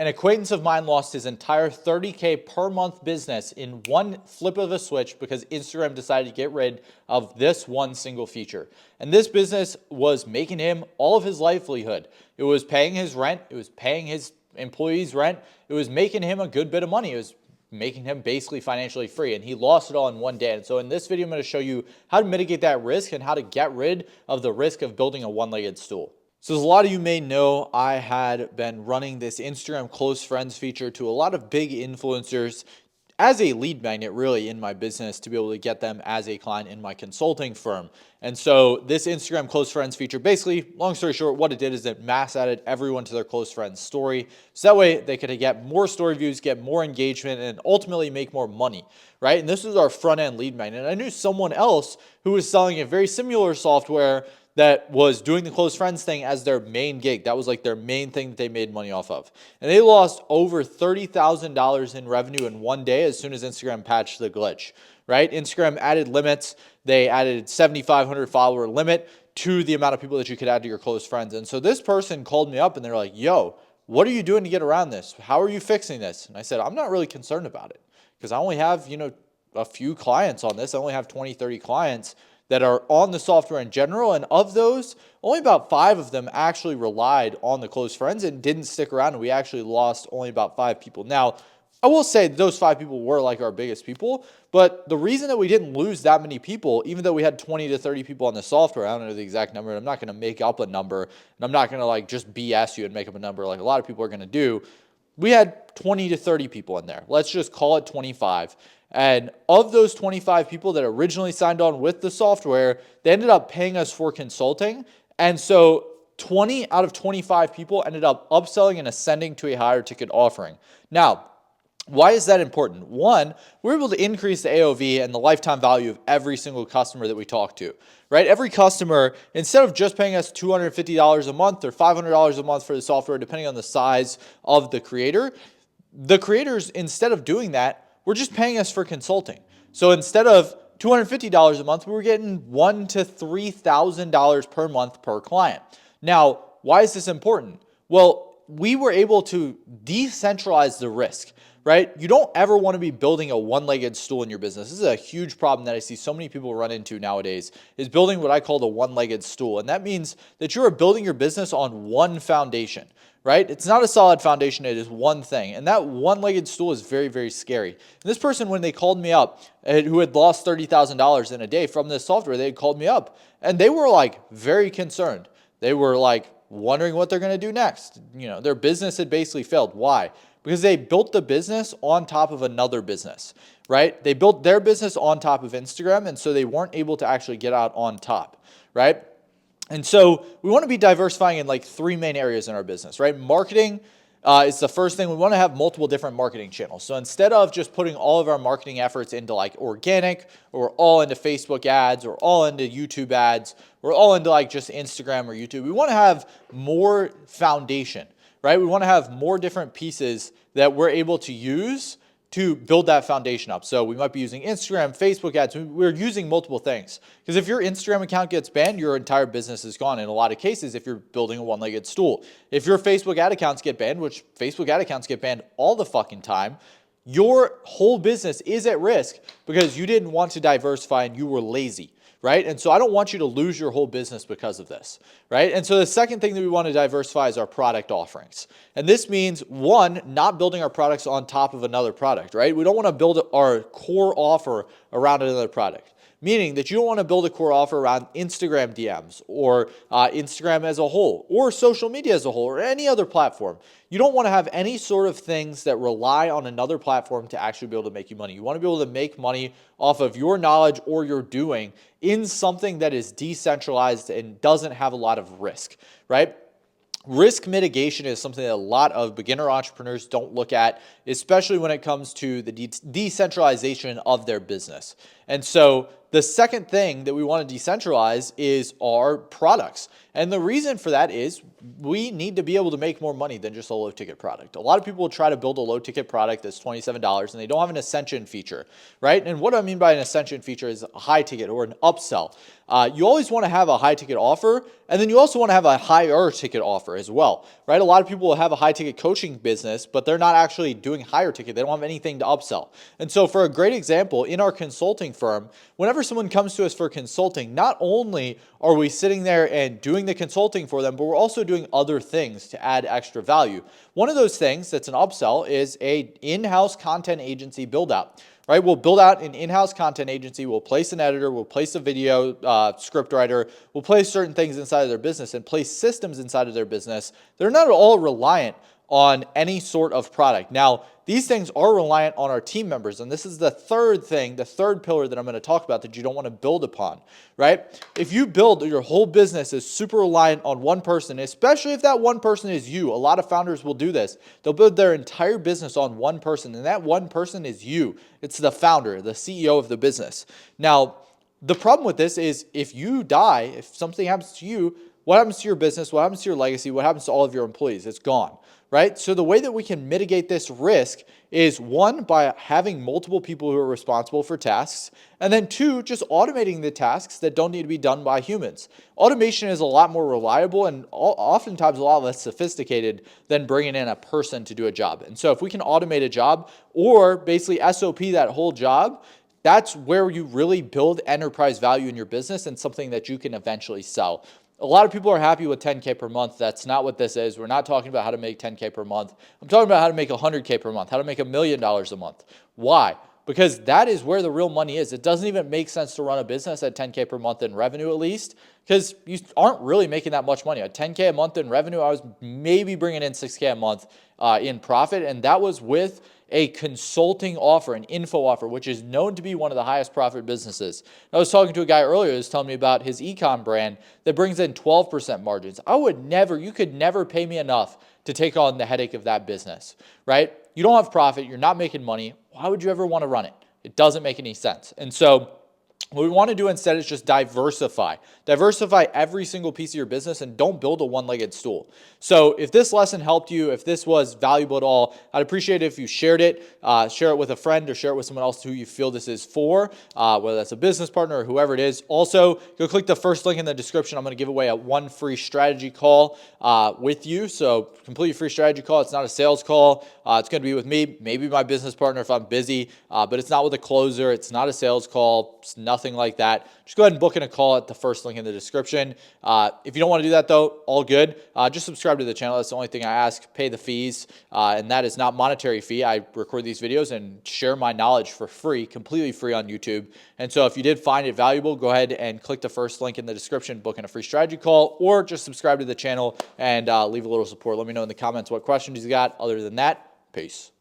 An acquaintance of mine lost his entire $30K per month business in one flip of a switch because Instagram decided to get rid of this one single feature. And this business was making him all of his livelihood. It was paying his rent. It was paying his employees' rent. It was making him a good bit of money. It was making him basically financially free, and he lost it all in one day. And so in this video, I'm going to show you how to mitigate that risk and how to get rid of the risk of building a one-legged stool. So as a lot of you may know, I had been running this Instagram close friends feature to a lot of big influencers as a lead magnet really in my business to be able to get them as a client in my consulting firm. And so this Instagram close friends feature, basically, long story short, what it did is it mass added everyone to their close friends story. So that way they could get more story views, get more engagement, and ultimately make more money, right? And this was our front end lead magnet. And I knew someone else who was selling a very similar software that was doing the close friends thing as their main gig. That was like their main thing that they made money off of. And they lost over $30,000 in revenue in one day as soon as Instagram patched the glitch, right? Instagram added limits. They added 7,500 follower limit to the amount of people that you could add to your close friends. And so this person called me up and they're like, yo, what are you doing to get around this? How are you fixing this? And I said, I'm not really concerned about it because I only have, a few clients on this. I only have 20, 30 clients that are on the software in general. And of those, only about 5 of them actually relied on the close friends and didn't stick around. And we actually lost only about 5 people. Now, I will say those 5 people were like our biggest people, but the reason that we didn't lose that many people, even though we had 20 to 30 people on the software, I don't know the exact number, and I'm not going to make up a number, and I'm not going to like just BS you and make up a number like a lot of people are going to do. We had 20 to 30 people in there. Let's just call it 25. And of those 25 people that originally signed on with the software, they ended up paying us for consulting. And so 20 out of 25 people ended up upselling and ascending to a higher ticket offering. Now, why is that important? One, we're able to increase the AOV and the lifetime value of every single customer that we talk to, right? Every customer, instead of just paying us $250 a month or $500 a month for the software, depending on the size of the creators, instead of doing that, we're just paying us for consulting. So instead of $250 a month, we were getting $1,000 to $3,000 per month per client. Now, why is this important? Well, we were able to decentralize the risk, right? You don't ever want to be building a one-legged stool in your business. This is a huge problem that I see so many people run into nowadays, is building what I call the one-legged stool. And that means that you are building your business on one foundation, right? It's not a solid foundation. It is one thing. And that one-legged stool is very, very scary. And this person, when they called me up, who had lost $30,000 in a day from this software, they had called me up and they were like very concerned. They were like wondering what they're going to do next. Their business had basically failed. Why? Because they built the business on top of another business, right? They built their business on top of Instagram, and so they weren't able to actually get out on top, right? And so we want to be diversifying in like 3 main areas in our business, right? Marketing is the first thing. We want to have multiple different marketing channels. So instead of just putting all of our marketing efforts into like organic, or all into Facebook ads, or all into YouTube ads, or all into like just Instagram or YouTube, we want to have more foundation, right? We want to have more different pieces that we're able to use to build that foundation up. So we might be using Instagram, Facebook ads. We're using multiple things. Because if your Instagram account gets banned, your entire business is gone in a lot of cases if you're building a one-legged stool. If your Facebook ad accounts get banned, which Facebook ad accounts get banned all the fucking time, your whole business is at risk because you didn't want to diversify and you were lazy, right? And so I don't want you to lose your whole business because of this, right? And so the second thing that we want to diversify is our product offerings. And this means, one, not building our products on top of another product, right? We don't want to build our core offer around another product. Meaning that you don't want to build a core offer around Instagram DMs or Instagram as a whole or social media as a whole or any other platform. You don't want to have any sort of things that rely on another platform to actually be able to make you money. You want to be able to make money off of your knowledge or your doing in something that is decentralized and doesn't have a lot of risk, right? Risk mitigation is something that a lot of beginner entrepreneurs don't look at, especially when it comes to the decentralization of their business. And so the second thing that we want to decentralize is our products. And the reason for that is we need to be able to make more money than just a low ticket product. A lot of people will try to build a low ticket product that's $27 and they don't have an ascension feature, right? And what I mean by an ascension feature is a high ticket or an upsell. You always want to have a high ticket offer, and then you also want to have a higher ticket offer as well, right? A lot of people will have a high ticket coaching business, but they're not actually doing higher ticket. They don't have anything to upsell. And so for a great example, in our consulting firm, whenever someone comes to us for consulting, not only are we sitting there and doing the consulting for them, but we're also doing other things to add extra value. One of those things that's an upsell is a in-house content agency build out. Right, we'll build out an in-house content agency, we'll place an editor, we'll place a video script writer, we'll place certain things inside of their business and place systems inside of their business. They're not at all reliant on any sort of product. Now, these things are reliant on our team members, and this is the third thing, the third pillar that I'm going to talk about that you don't want to build upon, right? If you build your whole business is super reliant on one person, especially if that one person is you, a lot of founders will do this. They'll build their entire business on one person, and that one person is you. It's the founder, the CEO of the business. Now, the problem with this is if you die, if something happens to you, what happens to your business? What happens to your legacy? What happens to all of your employees? It's gone, right? So the way that we can mitigate this risk is one, by having multiple people who are responsible for tasks, and then two, just automating the tasks that don't need to be done by humans. Automation is a lot more reliable and oftentimes a lot less sophisticated than bringing in a person to do a job. And so if we can automate a job or basically SOP that whole job, that's where you really build enterprise value in your business and something that you can eventually sell. A lot of people are happy with 10K per month. That's not what this is. We're not talking about how to make 10K per month. I'm talking about how to make 100K per month, how to make $1 million a month. Why? Because that is where the real money is. It doesn't even make sense to run a business at 10K per month in revenue at least, because you aren't really making that much money. At 10K a month in revenue, I was maybe bringing in 6K a month in profit, and that was with a consulting offer, an info offer, which is known to be one of the highest profit businesses. I was talking to a guy earlier who was telling me about his ecom brand that brings in 12% margins. You could never pay me enough to take on the headache of that business, right? You don't have profit, you're not making money. Why would you ever want to run it? It doesn't make any sense. And so what we want to do instead is just diversify. Diversify every single piece of your business and don't build a one-legged stool. So if this lesson helped you, if this was valuable at all, I'd appreciate it if you shared it. Share it with a friend or share it with someone else who you feel this is for, whether that's a business partner or whoever it is. Also, go click the first link in the description. I'm going to give away a one free strategy call with you. So completely free strategy call. It's not a sales call. It's going to be with me, maybe my business partner if I'm busy, but it's not with a closer. It's not a sales call. It's nothing like that. Just go ahead and book in a call at the first link in the description. If you don't want to do that though, all good. Just subscribe to the channel. That's the only thing I ask. Pay the fees, and that is not monetary fee. I record these videos and share my knowledge for free, completely free on YouTube. And so if you did find it valuable, go ahead and click the first link in the description, book in a free strategy call, or just subscribe to the channel and leave a little support. Let me know in the comments what questions you got. Other than that, peace.